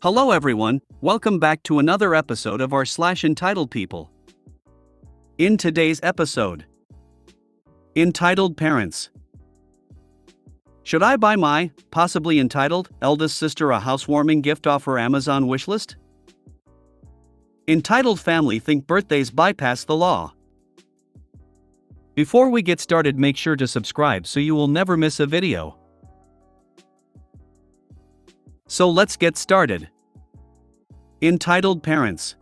Hello everyone, welcome back to another episode of our entitled people. In today's episode, Entitled Parents. Should I buy my, possibly entitled, eldest sister a housewarming gift off her Amazon wishlist? Entitled family think birthdays bypass the law. Before we get started, make sure to subscribe so you will never miss a video. So let's get started. Entitled parents.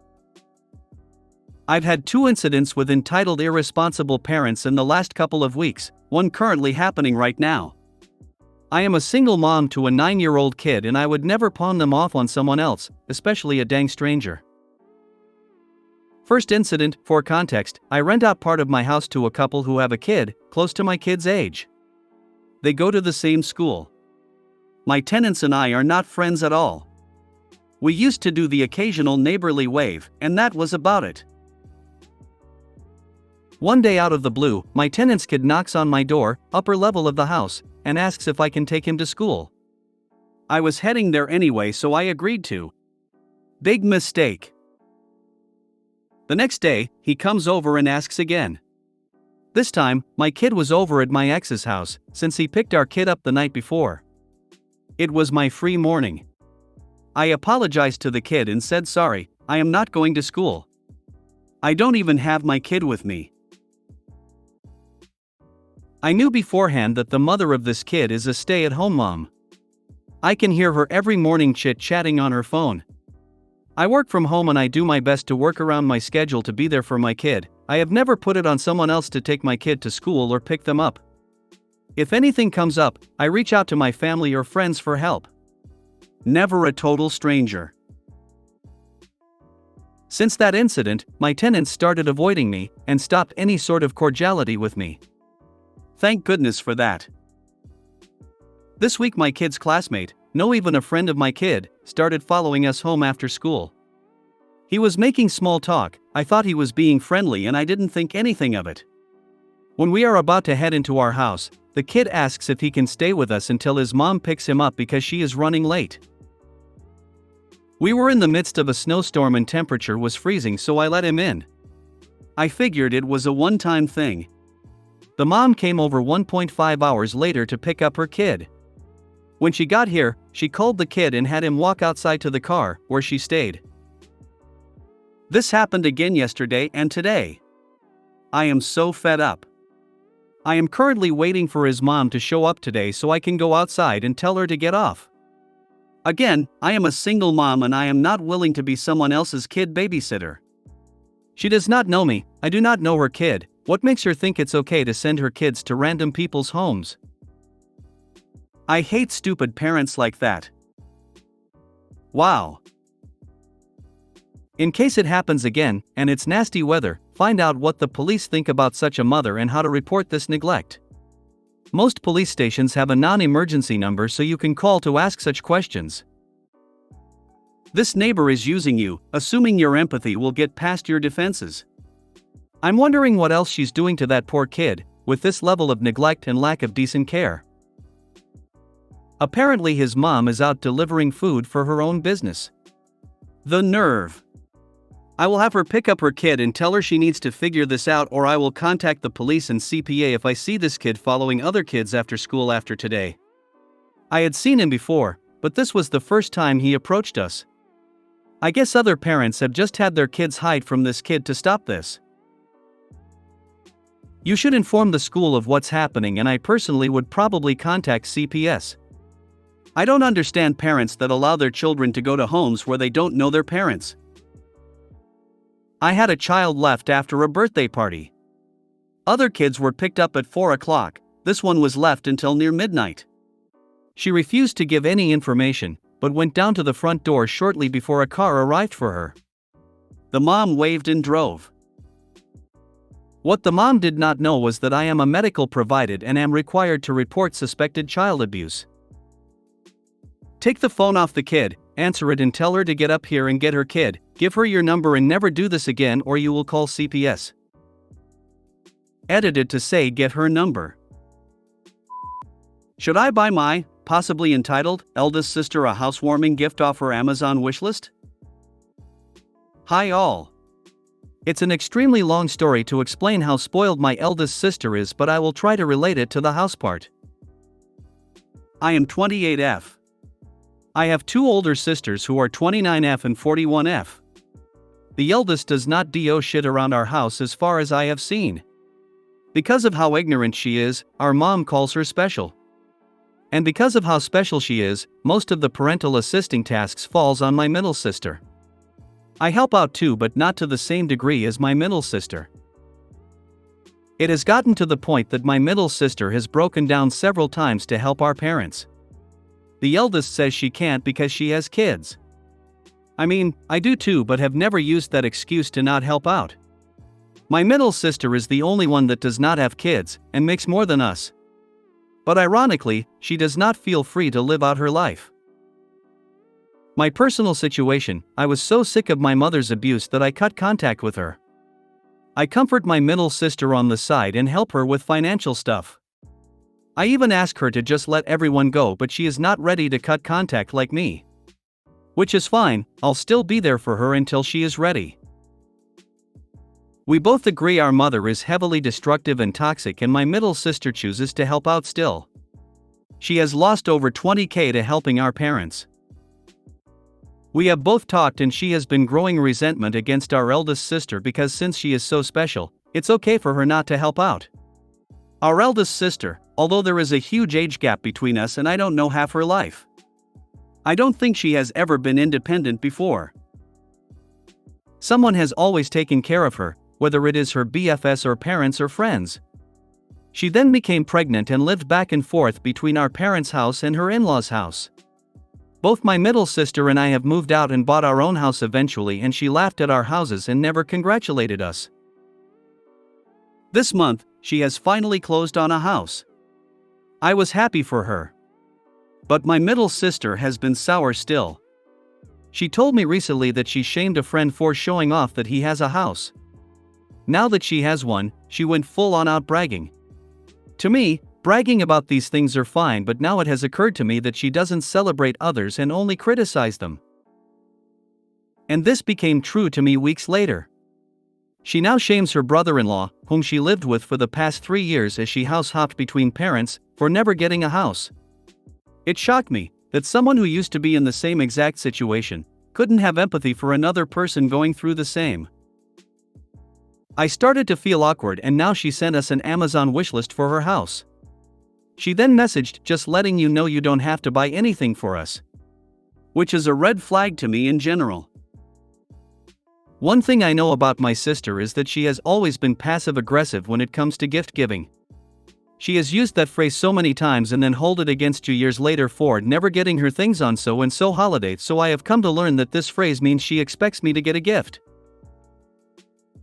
I've had two incidents with entitled irresponsible parents in the last couple of weeks, one currently happening right now. I am a single mom to a 9-year-old kid and I would never pawn them off on someone else, especially a dang stranger. First incident, for context, I rent out part of my house to a couple who have a kid, close to my kid's age. They go to the same school. My tenants and I are not friends at all. We used to do the occasional neighborly wave, and that was about it. One day out of the blue, my tenant's kid knocks on my door, upper level of the house, and asks if I can take him to school. I was heading there anyway, so I agreed to. Big mistake. The next day, he comes over and asks again. This time, my kid was over at my ex's house, since he picked our kid up the night before. It was my free morning. I apologized to the kid and said sorry, I am not going to school. I don't even have my kid with me. I knew beforehand that the mother of this kid is a stay-at-home mom. I can hear her every morning chit-chatting on her phone. I work from home and I do my best to work around my schedule to be there for my kid. I have never put it on someone else to take my kid to school or pick them up. If anything comes up, I reach out to my family or friends for help. Never a total stranger. Since that incident, my tenants started avoiding me and stopped any sort of cordiality with me. Thank goodness for that. This week my kid's classmate, no even a friend of my kid, started following us home after school. He was making small talk. I thought he was being friendly and I didn't think anything of it. When we are about to head into our house, the kid asks if he can stay with us until his mom picks him up because she is running late. We were in the midst of a snowstorm and temperature was freezing, so I let him in. I figured it was a one-time thing. The mom came over 1.5 hours later to pick up her kid. When she got here, she called the kid and had him walk outside to the car, where she stayed. This happened again yesterday and today. I am so fed up. I am currently waiting for his mom to show up today so I can go outside and tell her to get off. Again, I am a single mom and I am not willing to be someone else's kid babysitter. She does not know me, I do not know her kid. What makes her think it's okay to send her kids to random people's homes? I hate stupid parents like that. Wow. In case it happens again, and it's nasty weather, find out what the police think about such a mother and how to report this neglect. Most police stations have a non-emergency number so you can call to ask such questions. This neighbor is using you, assuming your empathy will get past your defenses. I'm wondering what else she's doing to that poor kid, with this level of neglect and lack of decent care. Apparently his mom is out delivering food for her own business. The nerve. I will have her pick up her kid and tell her she needs to figure this out, or I will contact the police and CPA if I see this kid following other kids after school after today. I had seen him before, but this was the first time he approached us. I guess other parents have just had their kids hide from this kid to stop this. You should inform the school of what's happening, and I personally would probably contact CPS. I don't understand parents that allow their children to go to homes where they don't know their parents. I had a child left after a birthday party. Other kids were picked up at 4 o'clock, this one was left until near midnight. She refused to give any information, but went down to the front door shortly before a car arrived for her. The mom waved and drove. What the mom did not know was that I am a medical provider and am required to report suspected child abuse. Take the phone off the kid, answer it and tell her to get up here and get her kid. Give her your number and never do this again or you will call CPS. Edited to say get her number. Should I buy my, possibly entitled, Eldest Sister a Housewarming Gift Off Her Amazon Wishlist? Hi all. It's an extremely long story to explain how spoiled my eldest sister is, but I will try to relate it to the house part. I am 28F. I have two older sisters who are 29F and 41F. The eldest does not do shit around our house as far as I have seen. Because of how ignorant she is, our mom calls her special. And because of how special she is, most of the parental assisting tasks falls on my middle sister. I help out too, but not to the same degree as my middle sister. It has gotten to the point that my middle sister has broken down several times to help our parents. The eldest says she can't because she has kids. I mean, I do too, but have never used that excuse to not help out. My middle sister is the only one that does not have kids, and makes more than us. But ironically, she does not feel free to live out her life. My personal situation, I was so sick of my mother's abuse that I cut contact with her. I comfort my middle sister on the side and help her with financial stuff. I even ask her to just let everyone go, but she is not ready to cut contact like me. Which is fine, I'll still be there for her until she is ready. We both agree our mother is heavily destructive and toxic, and my middle sister chooses to help out still. She has lost over 20K to helping our parents. We have both talked, and she has been growing resentment against our eldest sister because since she is so special, it's okay for her not to help out. Our eldest sister, although there is a huge age gap between us and I don't know half her life. I don't think she has ever been independent before. Someone has always taken care of her, whether it is her BFS or parents or friends. She then became pregnant and lived back and forth between our parents' house and her in-laws' house. Both my middle sister and I have moved out and bought our own house eventually, and she laughed at our houses and never congratulated us. This month, she has finally closed on a house. I was happy for her. But my middle sister has been sour still. She told me recently that she shamed a friend for showing off that he has a house. Now that she has one, she went full on out bragging. To me, bragging about these things are fine, but now it has occurred to me that she doesn't celebrate others and only criticize them. And this became true to me weeks later. She now shames her brother-in-law, whom she lived with for the past 3 years as she house-hopped between parents, for never getting a house. It shocked me that someone who used to be in the same exact situation couldn't have empathy for another person going through the same. I started to feel awkward, and now she sent us an Amazon wishlist for her house. She then messaged, "Just letting you know you don't have to buy anything for us." Which is a red flag to me in general. One thing I know about my sister is that she has always been passive-aggressive when it comes to gift giving. She has used that phrase so many times and then hold it against you years later for never getting her things on so and so holidays, so I have come to learn that this phrase means she expects me to get a gift.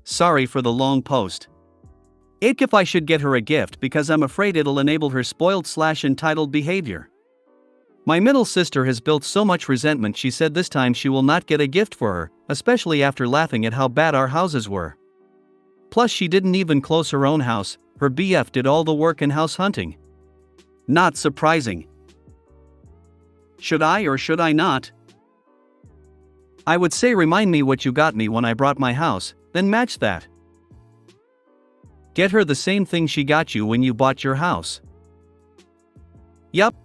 Sorry for the long post. If I should get her a gift because I'm afraid it'll enable her spoiled/entitled behavior. My middle sister has built so much resentment, she said this time she will not get a gift for her, especially after laughing at how bad our houses were. Plus she didn't even close her own house, her BF did all the work and house hunting. Not surprising. Should I or should I not? I would say remind me what you got me when I brought my house, then match that. Get her the same thing she got you when you bought your house. Yup.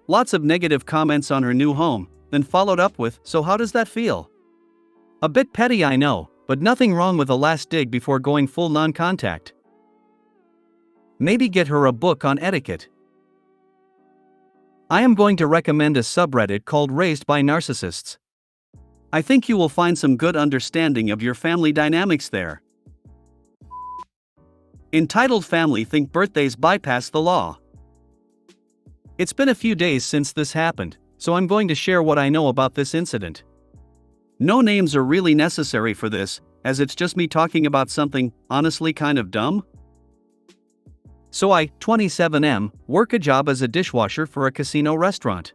Lots of negative comments on her new home, then followed up with, "So how does that feel?" A bit petty, I know, but nothing wrong with a last dig before going full non-contact. Maybe get her a book on etiquette. I am going to recommend a subreddit called Raised by Narcissists. I think you will find some good understanding of your family dynamics there. Entitled family think birthdays bypass the law. It's been a few days since this happened, so I'm going to share what I know about this incident. No names are really necessary for this, as it's just me talking about something, honestly kind of dumb. So I, 27M, work a job as a dishwasher for a casino restaurant.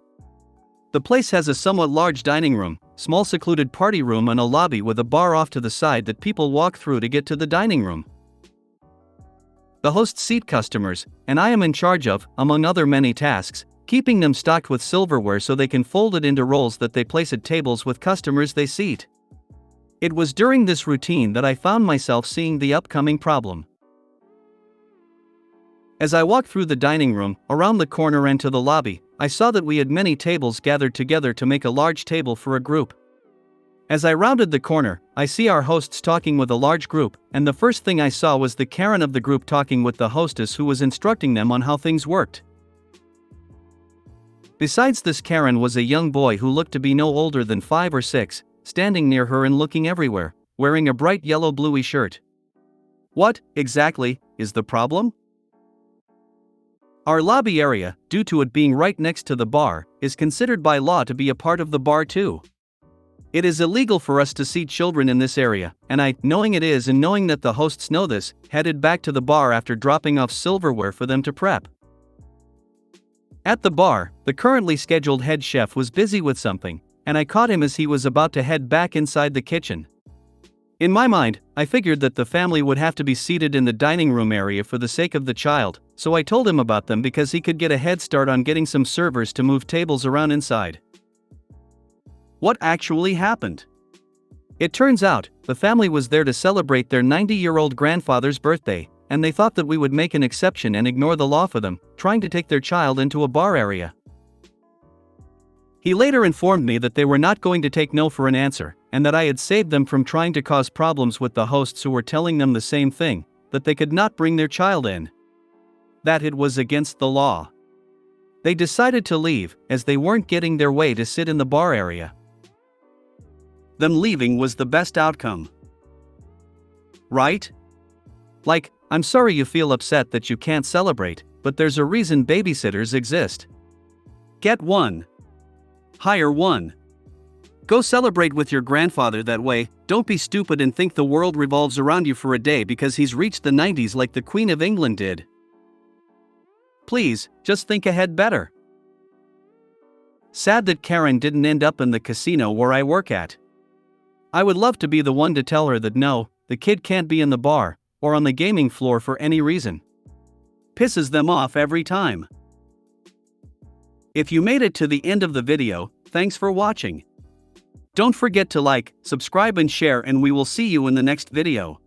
The place has a somewhat large dining room, small secluded party room and a lobby with a bar off to the side that people walk through to get to the dining room. The hosts seat customers, and I am in charge of, among other many tasks, keeping them stocked with silverware so they can fold it into rolls that they place at tables with customers they seat. It was during this routine that I found myself seeing the upcoming problem. As I walked through the dining room, around the corner and to the lobby, I saw that we had many tables gathered together to make a large table for a group. As I rounded the corner, I see our hosts talking with a large group, and the first thing I saw was the Karen of the group talking with the hostess who was instructing them on how things worked. Besides this Karen was a young boy who looked to be no older than 5 or 6, standing near her and looking everywhere, wearing a bright yellow-bluey shirt. What, exactly, is the problem? Our lobby area, due to it being right next to the bar, is considered by law to be a part of the bar too. It is illegal for us to seat children in this area, and I, knowing it is and knowing that the hosts know this, headed back to the bar after dropping off silverware for them to prep. At the bar, the currently scheduled head chef was busy with something, and I caught him as he was about to head back inside the kitchen. In my mind, I figured that the family would have to be seated in the dining room area for the sake of the child, so I told him about them because he could get a head start on getting some servers to move tables around inside. What actually happened? It turns out, the family was there to celebrate their 90-year-old grandfather's birthday, and they thought that we would make an exception and ignore the law for them, trying to take their child into a bar area. He later informed me that they were not going to take no for an answer, and that I had saved them from trying to cause problems with the hosts who were telling them the same thing, that they could not bring their child in. That it was against the law. They decided to leave, as they weren't getting their way to sit in the bar area. Them leaving was the best outcome. Right? Like, I'm sorry you feel upset that you can't celebrate, but there's a reason babysitters exist. Get one. Hire one. Go celebrate with your grandfather that way. Don't be stupid and think the world revolves around you for a day because he's reached the 90s like the Queen of England did. Please, just think ahead better. Sad that Karen didn't end up in the casino where I work at. I would love to be the one to tell her that no, the kid can't be in the bar, or on the gaming floor for any reason. Pisses them off every time. If you made it to the end of the video, thanks for watching. Don't forget to like, subscribe and share, and we will see you in the next video.